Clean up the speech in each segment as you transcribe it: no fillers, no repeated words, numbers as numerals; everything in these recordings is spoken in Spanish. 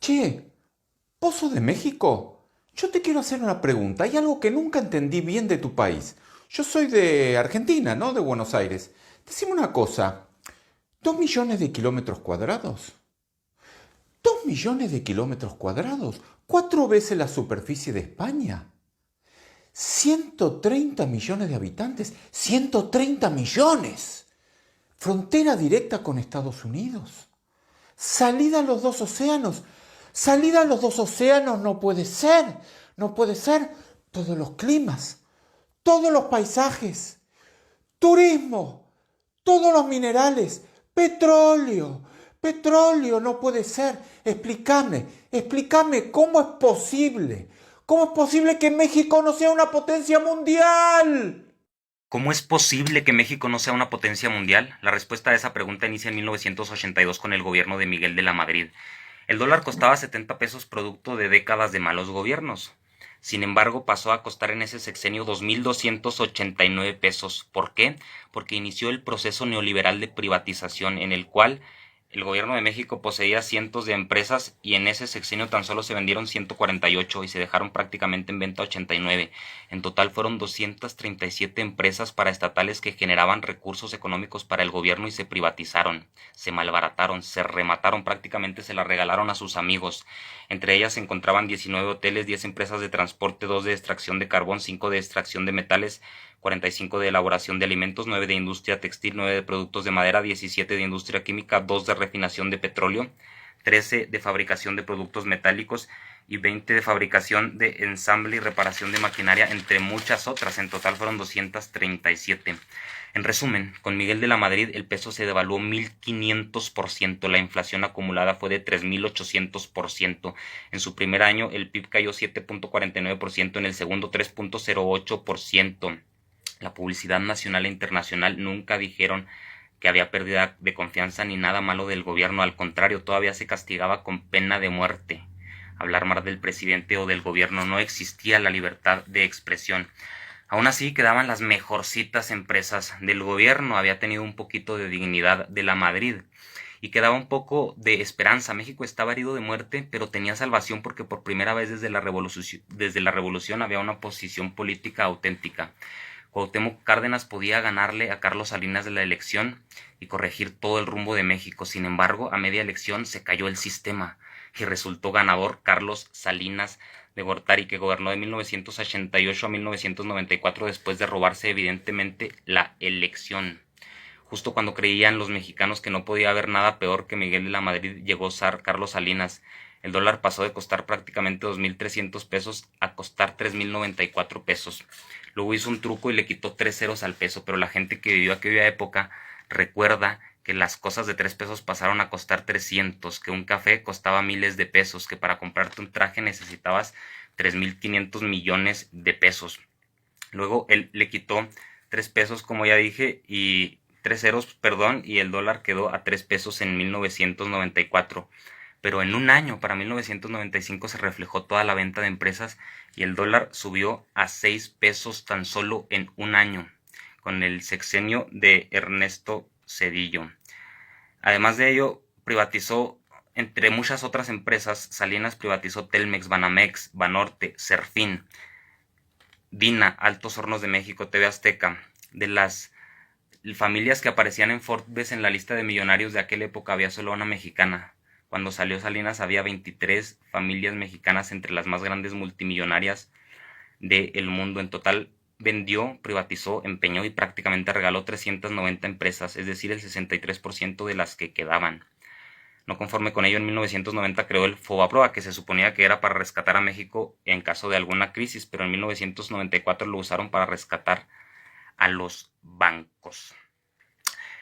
Che, vos sos de México. Yo te quiero hacer una pregunta. Hay algo que nunca entendí bien de tu país. Yo soy de Argentina, ¿no? De Buenos Aires. Decime una cosa. ¿2 millones de kilómetros cuadrados? ¿2 millones de kilómetros cuadrados? ¿Cuatro veces la superficie de España? 130 millones de habitantes. 130 millones. Frontera directa con Estados Unidos. Salida a los dos océanos. Salida a los dos océanos no puede ser. No puede ser. Todos los climas, todos los paisajes, turismo, todos los minerales, petróleo, petróleo, no puede ser. Explícame cómo es posible que México no sea una potencia mundial. ¿Cómo es posible que México no sea una potencia mundial? La respuesta a esa pregunta inicia en 1982 con el gobierno de Miguel de la Madrid. El dólar costaba 70 pesos producto de décadas de malos gobiernos. Sin embargo, pasó a costar en ese sexenio 2.289 pesos. ¿Por qué? Porque inició el proceso neoliberal de privatización en el cual el gobierno de México poseía cientos de empresas y en ese sexenio tan solo se vendieron 148 y se dejaron prácticamente en venta 89. En total fueron 237 empresas paraestatales que generaban recursos económicos para el gobierno y se privatizaron, se malbarataron, se remataron, prácticamente se las regalaron a sus amigos. Entre ellas se encontraban 19 hoteles, 10 empresas de transporte, 2 de extracción de carbón, 5 de extracción de metales, 45 de elaboración de alimentos, 9 de industria textil, 9 de productos de madera, 17 de industria química, 2 de refinación de petróleo, 13 de fabricación de productos metálicos y 20 de fabricación de ensamble y reparación de maquinaria, entre muchas otras. En total fueron 237. En resumen, con Miguel de la Madrid el peso se devaluó 1.500%, la inflación acumulada fue de 3.800%. En su primer año el PIB cayó 7.49%, en el segundo 3.08%. La publicidad nacional e internacional nunca dijeron que había pérdida de confianza ni nada malo del gobierno, al contrario, todavía se castigaba con pena de muerte. Hablar mal del presidente o del gobierno, no existía la libertad de expresión. Aún así quedaban las mejorcitas empresas del gobierno, había tenido un poquito de dignidad de la Madrid y quedaba un poco de esperanza. México estaba herido de muerte, pero tenía salvación porque por primera vez desde la revolución había una posición política auténtica. Cuauhtémoc Cárdenas podía ganarle a Carlos Salinas de la elección y corregir todo el rumbo de México. Sin embargo, a media elección se cayó el sistema y resultó ganador Carlos Salinas de Gortari, que gobernó de 1988 a 1994 después de robarse evidentemente la elección. Justo cuando creían los mexicanos que no podía haber nada peor que Miguel de la Madrid, llegó zar Carlos Salinas. El dólar pasó de costar prácticamente 2.300 pesos a costar 3.094 pesos. Luego hizo un truco y le quitó 3 ceros al peso, pero la gente que vivió aquella época recuerda que las cosas de 3 pesos pasaron a costar 300, que un café costaba miles de pesos, que para comprarte un traje necesitabas 3.500 millones de pesos. Luego él le quitó 3 pesos, como ya dije, y 3 ceros, perdón, y el dólar quedó a 3 pesos en 1994. Pero en un año, para 1995, se reflejó toda la venta de empresas y el dólar subió a 6 pesos tan solo en un año, con el sexenio de Ernesto Zedillo. Además de ello, privatizó, entre muchas otras empresas, Salinas privatizó Telmex, Banamex, Banorte, Serfín, Dina, Altos Hornos de México, TV Azteca. De las familias que aparecían en Forbes en la lista de millonarios de aquella época había solo una mexicana. Cuando salió Salinas había 23 familias mexicanas entre las más grandes multimillonarias del mundo. En total vendió, privatizó, empeñó y prácticamente regaló 390 empresas, es decir, el 63% de las que quedaban. No conforme con ello, en 1990 creó el Fobaproa, que se suponía que era para rescatar a México en caso de alguna crisis, pero en 1994 lo usaron para rescatar a los bancos.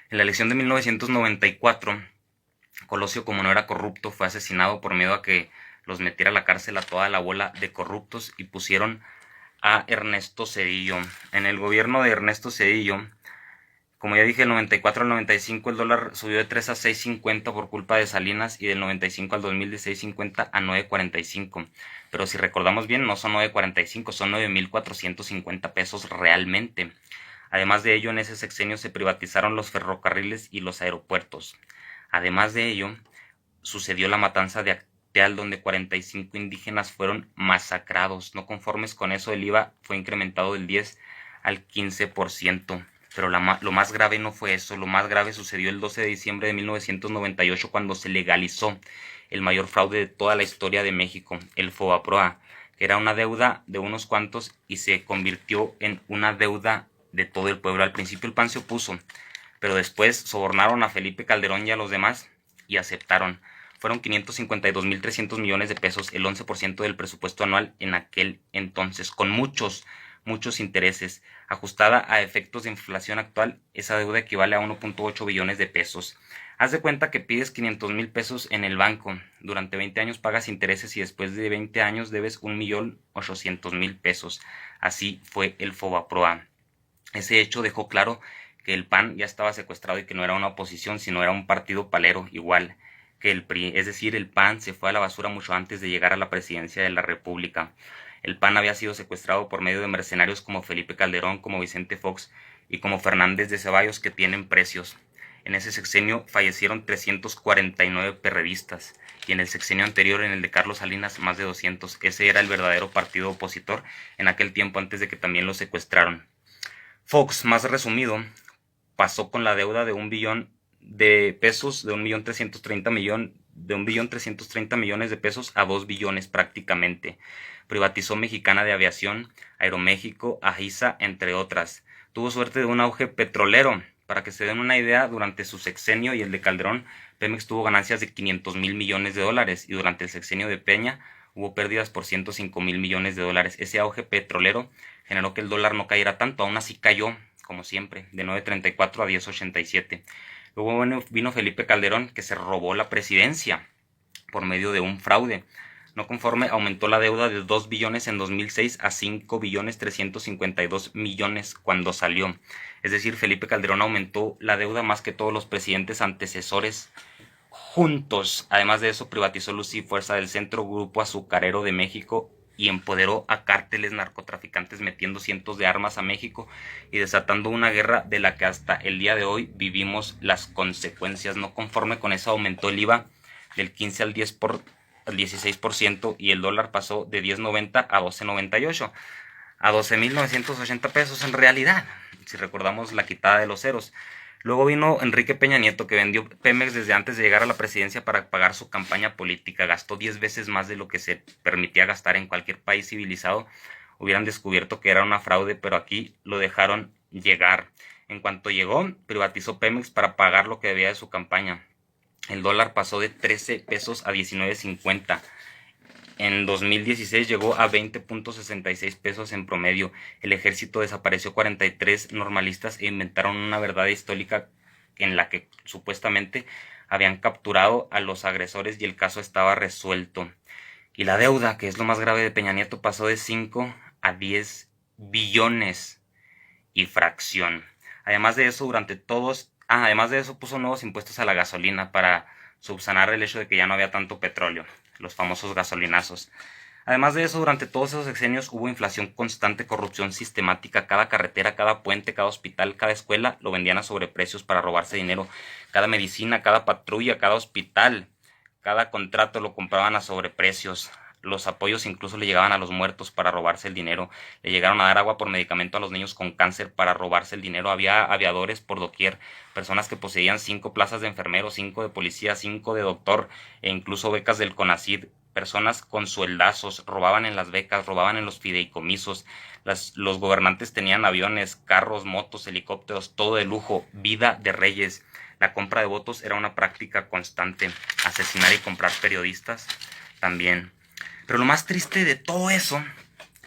En la elección de 1994, Colosio, como no era corrupto, fue asesinado por miedo a que los metiera a la cárcel a toda la bola de corruptos y pusieron a Ernesto Zedillo. En el gobierno de Ernesto Zedillo, como ya dije, del 94 al 95 el dólar subió de 3 a 6.50 por culpa de Salinas y del 95 al 2000 de 6.50 a 9.45. Pero si recordamos bien, no son 9.45, son 9.450 pesos realmente. Además de ello, en ese sexenio se privatizaron los ferrocarriles y los aeropuertos. Además de ello, sucedió la matanza de Choteal, donde 45 indígenas fueron masacrados. No conformes con eso, el IVA fue incrementado del 10 al 15%. Pero lo más grave no fue eso. Lo más grave sucedió el 12 de diciembre de 1998, cuando se legalizó el mayor fraude de toda la historia de México, el FOBAPROA, que era una deuda de unos cuantos y se convirtió en una deuda de todo el pueblo. Al principio el PAN se opuso, pero después sobornaron a Felipe Calderón y a los demás y aceptaron. Fueron 552.300 millones de pesos, el 11% del presupuesto anual en aquel entonces, con muchos intereses. Ajustada a efectos de inflación actual, esa deuda equivale a 1.8 billones de pesos. Haz de cuenta que pides 500,000 pesos en el banco, durante 20 años pagas intereses y después de 20 años debes 1.800.000 pesos. Así fue el FOBAPROA. Ese hecho dejó claro que el PAN ya estaba secuestrado y que no era una oposición, sino era un partido palero, igual que el PRI. Es decir, el PAN se fue a la basura mucho antes de llegar a la presidencia de la República. El PAN había sido secuestrado por medio de mercenarios como Felipe Calderón, como Vicente Fox y como Fernández de Ceballos, que tienen precios. En ese sexenio fallecieron 349 perredistas y en el sexenio anterior, en el de Carlos Salinas, más de 200. Ese era el verdadero partido opositor en aquel tiempo, antes de que también lo secuestraron. Fox, más resumido, pasó con la deuda de 1 billón de pesos, de 1.330 millones de pesos a 2 billones prácticamente. Privatizó Mexicana de Aviación, Aeroméxico, AISA, entre otras. Tuvo suerte de un auge petrolero. Para que se den una idea, durante su sexenio y el de Calderón, Pemex tuvo ganancias de 500,000 millones de dólares y durante el sexenio de Peña hubo pérdidas por 105,000 millones de dólares. Ese auge petrolero generó que el dólar no cayera tanto, aún así cayó, como siempre, de 9.34 a 10.87. Luego vino Felipe Calderón, que se robó la presidencia por medio de un fraude. No conforme, aumentó la deuda de 2 billones en 2006 a 5.352 millones cuando salió. Es decir, Felipe Calderón aumentó la deuda más que todos los presidentes antecesores juntos. Además de eso, privatizó Luz y Fuerza del Centro, Grupo Azucarero de México, y empoderó a cárteles narcotraficantes, metiendo cientos de armas a México y desatando una guerra de la que hasta el día de hoy vivimos las consecuencias. No conforme con eso, aumentó el IVA del 15 al 16% y el dólar pasó de 10.90 a 12.98, a 12.980 pesos en realidad, si recordamos la quitada de los ceros. Luego vino Enrique Peña Nieto, que vendió Pemex desde antes de llegar a la presidencia para pagar su campaña política. Gastó 10 veces más de lo que se permitía gastar en cualquier país civilizado. Hubieran descubierto que era una fraude, pero aquí lo dejaron llegar. En cuanto llegó, privatizó Pemex para pagar lo que debía de su campaña. El dólar pasó de 13 pesos a 19.50. En 2016 llegó a 20.66 pesos en promedio. El ejército desapareció 43 normalistas e inventaron una verdad histórica en la que supuestamente habían capturado a los agresores y el caso estaba resuelto. Y la deuda, que es lo más grave de Peña Nieto, pasó de 5 a 10 billones y fracción. Además de eso, puso nuevos impuestos a la gasolina para subsanar el hecho de que ya no había tanto petróleo, los famosos gasolinazos. Además de eso, durante todos esos sexenios hubo inflación constante, corrupción sistemática. Cada carretera, cada puente, cada hospital, cada escuela lo vendían a sobreprecios para robarse dinero. Cada medicina, cada patrulla, cada hospital, cada contrato lo compraban a sobreprecios. Los apoyos incluso le llegaban a los muertos para robarse el dinero. Le llegaron a dar agua por medicamento a los niños con cáncer para robarse el dinero. Había aviadores por doquier, personas que poseían 5 plazas de enfermero, 5 de policía, 5 de doctor e incluso becas del CONACYT. Personas con sueldazos, robaban en las becas, robaban en los fideicomisos. Los gobernantes tenían aviones, carros, motos, helicópteros, todo de lujo, vida de reyes. La compra de votos era una práctica constante. Asesinar y comprar periodistas también. Pero lo más triste de todo eso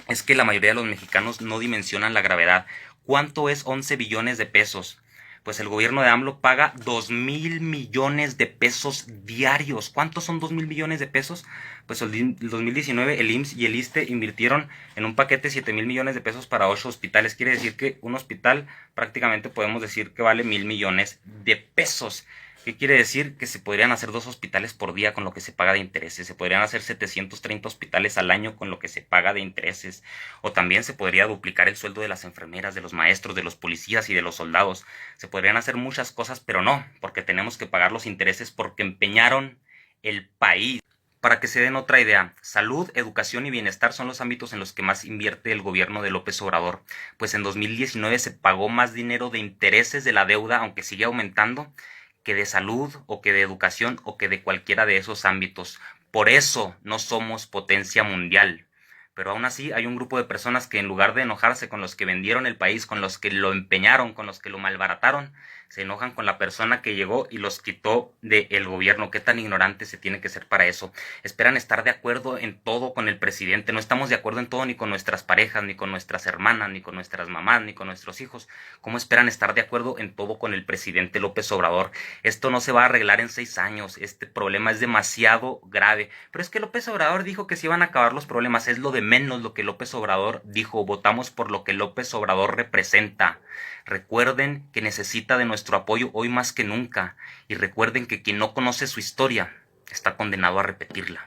es que la mayoría de los mexicanos no dimensionan la gravedad. ¿Cuánto es 11 billones de pesos? Pues el gobierno de AMLO paga 2,000 millones de pesos diarios. ¿Cuántos son 2,000 millones de pesos? Pues el 2019 el IMSS y el ISSSTE invirtieron en un paquete de 7,000 millones de pesos para 8 hospitales. Quiere decir que un hospital prácticamente podemos decir que vale 1,000 millones de pesos. ¿Qué quiere decir? Que se podrían hacer 2 hospitales por día con lo que se paga de intereses. Se podrían hacer 730 hospitales al año con lo que se paga de intereses. O también se podría duplicar el sueldo de las enfermeras, de los maestros, de los policías y de los soldados. Se podrían hacer muchas cosas, pero no, porque tenemos que pagar los intereses porque empeñaron el país. Para que se den otra idea, salud, educación y bienestar son los ámbitos en los que más invierte el gobierno de López Obrador, pues en 2019 se pagó más dinero de intereses de la deuda, aunque sigue aumentando, que de salud o que de educación o que de cualquiera de esos ámbitos. Por eso no somos potencia mundial. Pero aún así hay un grupo de personas que en lugar de enojarse con los que vendieron el país, con los que lo empeñaron, con los que lo malbarataron, se enojan con la persona que llegó y los quitó del gobierno. ¿Qué tan ignorante se tiene que ser para eso? Esperan estar de acuerdo en todo con el presidente. No estamos de acuerdo en todo ni con nuestras parejas, ni con nuestras hermanas, ni con nuestras mamás, ni con nuestros hijos. ¿Cómo esperan estar de acuerdo en todo con el presidente López Obrador? Esto no se va a arreglar en 6 años. Este problema es demasiado grave. Pero es que López Obrador dijo que se iban a acabar los problemas. Es lo de menos lo que López Obrador dijo. Votamos por lo que López Obrador representa. Recuerden que necesita de nuestro apoyo hoy más que nunca. Y recuerden que quien no conoce su historia está condenado a repetirla.